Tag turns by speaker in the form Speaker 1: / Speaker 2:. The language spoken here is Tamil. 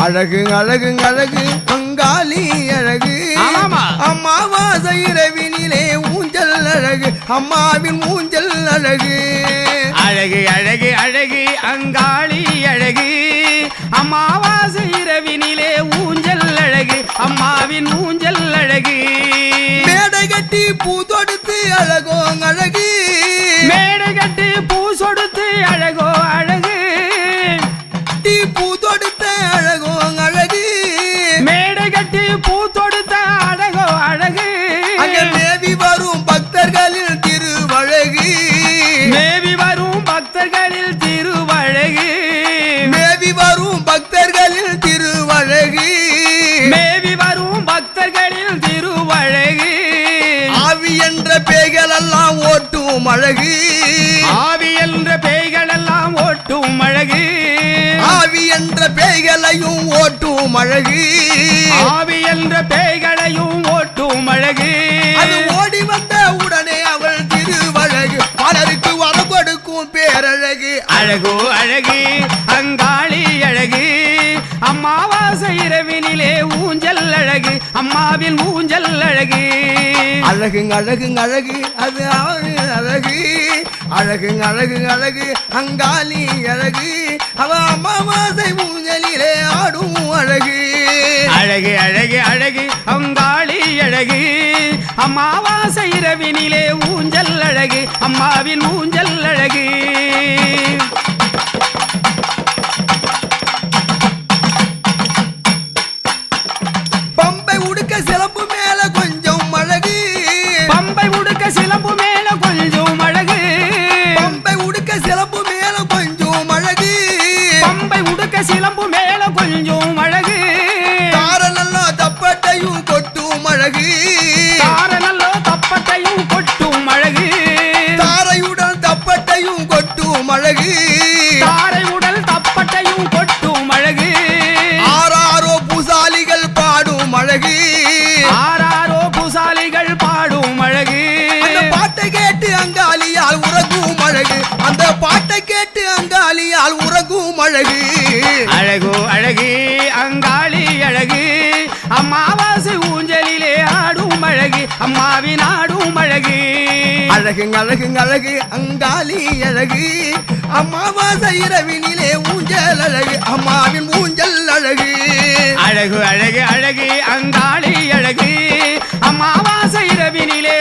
Speaker 1: அழகு அழகு அழகு பங்காளி அழகு அம்மாவாசை இரவினிலே ஊஞ்சல் அழகு அம்மாவின் ஊஞ்சல் அழகு
Speaker 2: அழகு அழகு அழகு அங்காளி அழகு அம்மாவாசை இரவினிலே ஊஞ்சல் அழகு அம்மாவின் ஊஞ்சல் அழகு
Speaker 1: மேடை கட்டி பூ தொடுத்து அழகோ அழகு
Speaker 2: மேடை கட்டி பூ சொடுத்து அழகோ அழகு
Speaker 1: பூ தொடுத்த அழகோ அழகு
Speaker 2: மேடை கட்டி பூ தொடுத்த அழகோ அழகு
Speaker 1: அங்கே மேவி வரும் பக்தர்களில் திருவழகு
Speaker 2: மேவி வரும் பக்தர்களில் திருவழகு
Speaker 1: மேவி வரும் பக்தர்களில் திருவழகு
Speaker 2: மேவி வரும் பக்தர்களில் திருவழகு
Speaker 1: ஆவி என்ற பேய்கள் எல்லாம் ஓட்டும் அழகு
Speaker 2: ஆவி என்ற பேய்கள் எல்லாம் ஓட்டும் அழகு
Speaker 1: ஆவி என்ற பேய்களையும் ஓட்டும் அழகு
Speaker 2: ஆவி என்ற பேய்களையும் ஓட்டும் அழகு
Speaker 1: அது ஓடி வந்த உடனே அவள் திருவழகு பலருக்கு வரம் கொடுக்கும் பேரழகு
Speaker 2: அழகோ அழகு அங்காளி அழகு அம்மாவாசை இரவினிலே ஊஞ்சல் அழகு அம்மாவின் ஊஞ்சல் அழகு
Speaker 1: அழகு அழகு அழகு அது அழகு அழகு அழகு அழகு அங்காளி அழகு அவ அம்மாவாசை ஊஞ்சலிலே ஆடும் அழகு
Speaker 2: அழகு அழகு அழகு அங்காளி அழகு அம்மாவாசை இரவினிலே ஊஞ்சல் அழகு அம்மாவின் ஊஞ்சல் அழகு
Speaker 1: பம்பை உடுக்க சிலம்பு மேல கொஞ்சம் அழகு
Speaker 2: பம்பை உடுக்க சிலம்பு மேல கொஞ்சம் அழகு
Speaker 1: பம்பை உடுக்க சிலம்பு மேல கொஞ்சம் அழகு
Speaker 2: பம்பை உடுக்க சிலம்பு மேல கொஞ்சம் அழகு
Speaker 1: தார நல்லா தப்பட்டையும் கொட்டும் அழகு
Speaker 2: தார நல்லோ தப்பட்டையும் கொட்டும் அழகு
Speaker 1: தாரையுடன் தப்பட்டையும் கொட்டும் அழகு
Speaker 2: தாரை உடல் தப்பட்டையும் கொட்டும் அழகு
Speaker 1: ஆறாரோ பூசாலிகள் பாடும் அழகு
Speaker 2: ஆறாரோ பூசாலிகள் பாடும் அழகு
Speaker 1: அந்த பாட்டை கேட்டு அங்காளியால் உறங்கும் அழகு அந்த பாட்டை கேட்டு அங்காளியால் உறங்கும் அழகு
Speaker 2: அழகோ அழகு அங்காளி அழகு அம்மாவாசை ஊஞ்சலிலே ஆடும் அழகு அம்மாவின் ஆடும் அழகு
Speaker 1: அழகு அழகு அழகு அங்காளி அழகு அம்மாவாசை இரவினிலே ஊஞ்சல் அழகு அம்மாவின் ஊஞ்சல் அழகு
Speaker 2: அழகு அழகு அழகு அங்காளி அழகு அம்மாவாசை இரவினிலே